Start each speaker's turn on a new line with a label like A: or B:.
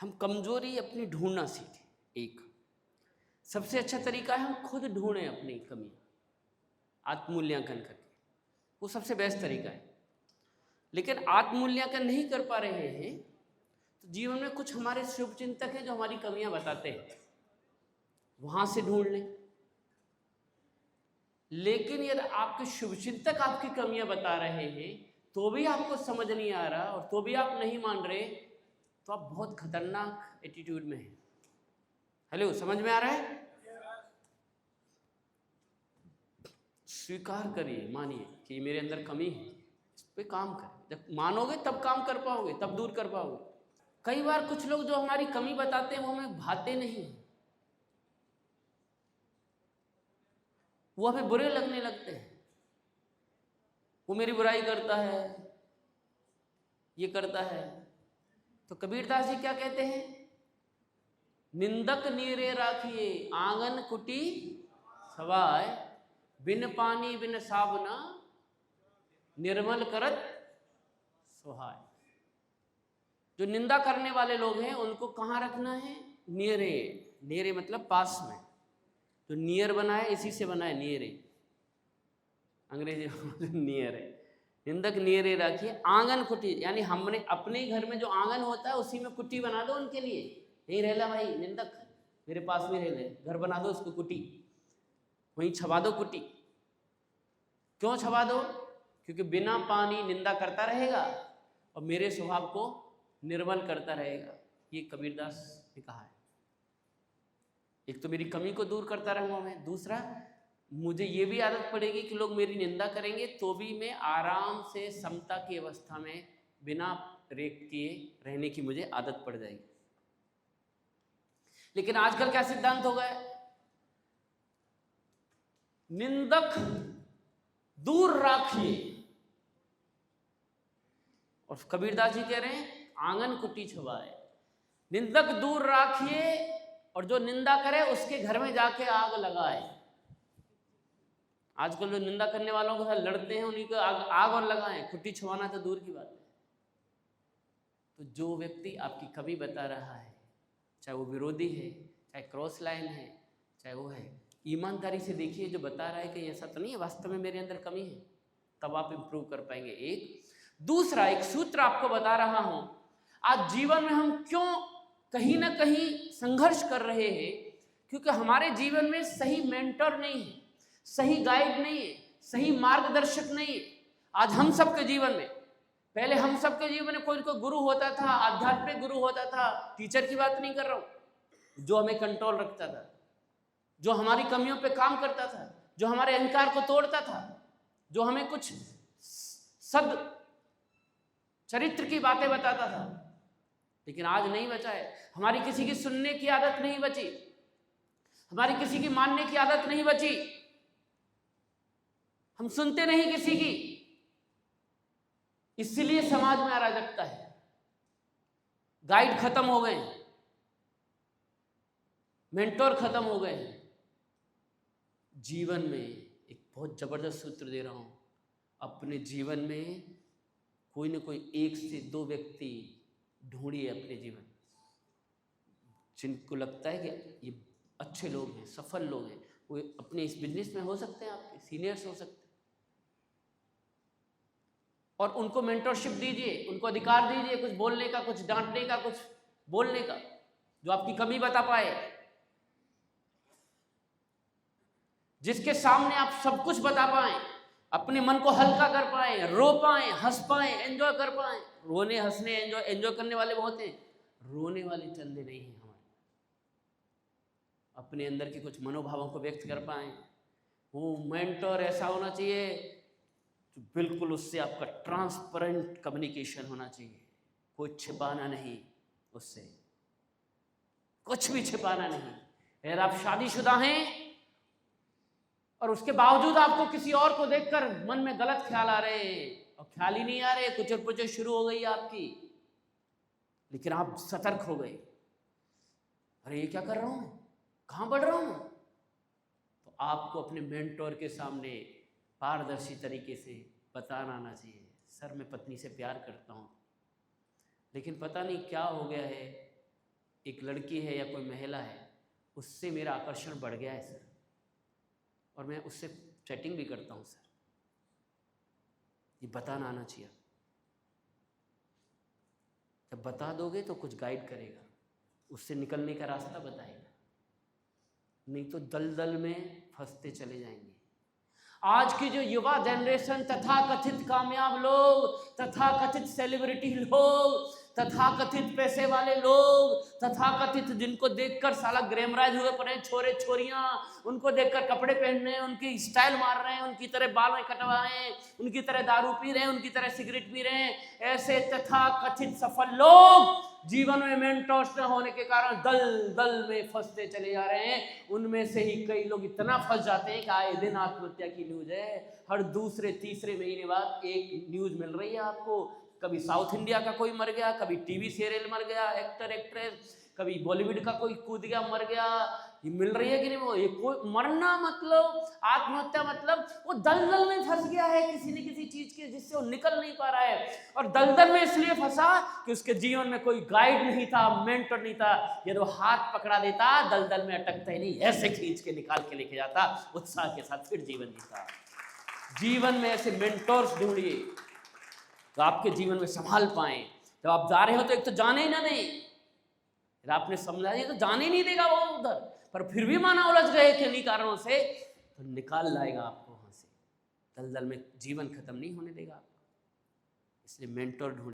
A: हम कमजोरी अपनी ढूंढना सीखें। एक सबसे अच्छा तरीका है हम खुद ढूंढें अपनी कमी, आत्मूल्यांकन करके, वो सबसे बेस्ट तरीका है। लेकिन आत्मूल्यांकन नहीं कर पा रहे हैं तो जीवन में कुछ हमारे शुभचिंतक हैं जो हमारी कमियां बताते हैं, वहां से ढूंढ लें। लेकिन यदि आपके शुभचिंतक आपकी कमियां बता रहे हैं तो भी आपको समझ नहीं आ रहा और तो भी आप नहीं मान रहे, तो आप बहुत खतरनाक एटीट्यूड में हैं। हेलो, समझ में आ रहा है? स्वीकार करिए, मानिए कि मेरे अंदर कमी है, इस पे काम करें। जब मानोगे तब काम कर पाओगे, तब दूर कर पाओगे। कई बार कुछ लोग जो हमारी कमी बताते हैं वो हमें भाते नहीं, वो हमें बुरे लगने लगते हैं। वो मेरी बुराई करता है, ये करता है। तो कबीरदास जी क्या कहते हैं? निंदक नीरे राखिए आंगन कुटी सवाय, बिन पानी बिन साबुना निर्मल करत सुहाय। जो निंदा करने वाले लोग हैं उनको कहाँ रखना है? नीरे। नीरे मतलब पास में। जो नियर बना है इसी से बना है नीरे, अंग्रेजी में नियर है। निंदक नीरे रखिए आंगन कुटी, यानी हमने अपने घर में जो आंगन होता है उसी में कुटी बना दो उनके लिए। यही रहला भाई निंदक, मेरे पास में रह ले, घर बना दो उसको कुटी, वहीं छपा दो कुटी। क्यों छपा दो? क्योंकि बिना पानी निंदा करता रहेगा और मेरे स्वभाव को निर्मल करता रहेगा। ये कबीरदास ने कहा है। एक तो मेरी कमी को दूर करता रहूंगा मैं, दूसरा मुझे ये भी आदत पड़ेगी कि लोग मेरी निंदा करेंगे तो भी मैं आराम से समता की अवस्था में बिना रेख किए रहने की मुझे आदत पड़ जाएगी। लेकिन आजकल क्या सिद्धांत हो गया? निंदक दूर राखिए, और कबीरदास जी कह रहे हैं आंगन कुटी छुपाए। निंदक दूर राखिए और जो निंदा करे उसके घर में जाके आग लगाए। आजकल जो निंदा करने वालों के साथ लड़ते हैं उन्हीं को आग और लगाएं, कुट्टी छुपाना तो दूर की बात है। तो जो व्यक्ति आपकी कमी बता रहा है, चाहे वो विरोधी है, चाहे क्रॉस लाइन है, चाहे वो है, ईमानदारी से देखिए जो बता रहा है कि ऐसा तो नहीं है, वास्तव में मेरे अंदर कमी है, तब आप इंप्रूव कर पाएंगे। एक दूसरा एक सूत्र आपको बता रहा हूं, आज जीवन में हम क्यों कहीं ना कहीं संघर्ष कर रहे हैं, क्योंकि हमारे जीवन में सही मेंटर नहीं है, सही गाइड नहीं है, सही मार्गदर्शक नहीं है। आज हम सबके जीवन में, पहले हम सबके जीवन में कोई कोई गुरु होता था, आध्यात्मिक गुरु होता था, टीचर की बात नहीं कर रहा हूं, जो हमें कंट्रोल रखता था, जो हमारी कमियों पे काम करता था, जो हमारे अहंकार को तोड़ता था, जो हमें कुछ सद चरित्र की बातें बताता था। लेकिन आज नहीं बचा है। हमारी किसी की सुनने की आदत नहीं बची, हमारी किसी की मानने की आदत नहीं बची, हम सुनते नहीं किसी की। इसलिए समाज में अराजकता है, गाइड खत्म हो गए, मेंटोर खत्म हो गए। जीवन में एक बहुत जबरदस्त सूत्र दे रहा हूं, अपने जीवन में कोई ना कोई एक से दो व्यक्ति ढूंढिए अपने जीवन, जिनको लगता है कि ये अच्छे लोग हैं, सफल लोग हैं। वो अपने इस बिजनेस में हो सकते हैं, आपके सीनियर्स हो सकते हैं, और उनको मेंटरशिप दीजिए, उनको अधिकार दीजिए कुछ बोलने का, कुछ डांटने का, कुछ बोलने का, जो आपकी कमी बता पाए, जिसके सामने आप सब कुछ बता पाए, अपने मन को हल्का कर पाए, रो पाए, हंस पाए, एंजॉय कर पाए। रोने हंसने एंजॉय करने वाले बहुत हैं, रोने वाले चंदे नहीं हैं हमारे। अपने अंदर के कुछ मनोभावों को व्यक्त कर पाए। वो मेंटर ऐसा होना चाहिए तो बिल्कुल उससे आपका ट्रांसपेरेंट कम्युनिकेशन होना चाहिए, कोई छिपाना नहीं, उससे कुछ भी छिपाना नहीं। अगर आप शादीशुदा हैं और उसके बावजूद आपको किसी और को देखकर मन में गलत ख्याल आ रहे हैं और ख्याल ही नहीं आ रहे, कुचर पुचर शुरू हो गई आपकी, लेकिन आप सतर्क हो गए, अरे ये क्या कर रहा हूं मैं, कहां बढ़ रहा हूं, तो आपको अपने मेंटोर के सामने पारदर्शी तरीके से बताना आना चाहिए, सर मैं पत्नी से प्यार करता हूँ, लेकिन पता नहीं क्या हो गया है, एक लड़की है या कोई महिला है, उससे मेरा आकर्षण बढ़ गया है सर, और मैं उससे चैटिंग भी करता हूँ सर, ये बताना आना चाहिए। जब बता दोगे तो कुछ गाइड करेगा, उससे निकलने का रास्ता बताएगा, नहीं तो दलदल में फंसते चले जाएंगे। आज की जो युवा जनरेशन, तथाकथित कामयाब लोग, तथाकथित सेलिब्रिटी लोग, तथाकथित पैसे वाले लोग, तथाकथित जिनको देखकर साला ग्लैमराइज हुए पड़े छोरे छोरियां, उनको देखकर कपड़े पहन रहे हैं, उनकी स्टाइल मार रहे हैं, उनकी तरह बाल कटवा रहे हैं, उनकी तरह दारू पी रहे हैं, उनकी तरह सिगरेट पी रहे हैं, ऐसे तथाकथित सफल लोग जीवन में मेंटोर्स न होने के कारण दल दल में फंसते चले जा रहे हैं। उनमें से ही कई लोग इतना फंस जाते हैं कि आए दिन आत्महत्या की न्यूज है, हर दूसरे तीसरे महीने बाद एक न्यूज मिल रही है आपको। कभी साउथ इंडिया का कोई मर गया, कभी टीवी सीरियल मर गया, एक्टर एक्ट्रेस, कभी बॉलीवुड का कोई कूद गया मर गया, ये मिल रही है कि नहीं? वो ये कोई मरना मतलब, आत्महत्या मतलब वो दलदल में फंस गया है किसी न किसी चीज के, जिससे वो निकल नहीं पा रहा है। और दलदल में इसलिए फंसा कि उसके जीवन में कोई गाइड नहीं था, मेंटर नहीं था। यदि वो हाथ पकड़ा देता, दलदल में अटकता ही नहीं, ऐसे खींच के निकाल के लेके जाता, उत्साह के साथ फिर जीवन जीता। जीवन में ऐसे मेंटर्स ढूंढिए तो आपके जीवन में संभाल पाए। जब आप जा रहे हो तो एक तो जाने ही ना नहीं, आपने समझा ये तो जाने ही नहीं देगा वो उधर, पर फिर भी माना उलझ गए किन्हीं कारणों से, तो निकाल लाएगा आपको वहां से। दलदल में जीवन खत्म नहीं होने देगा आपको। इसलिए मेंटर ढूंढ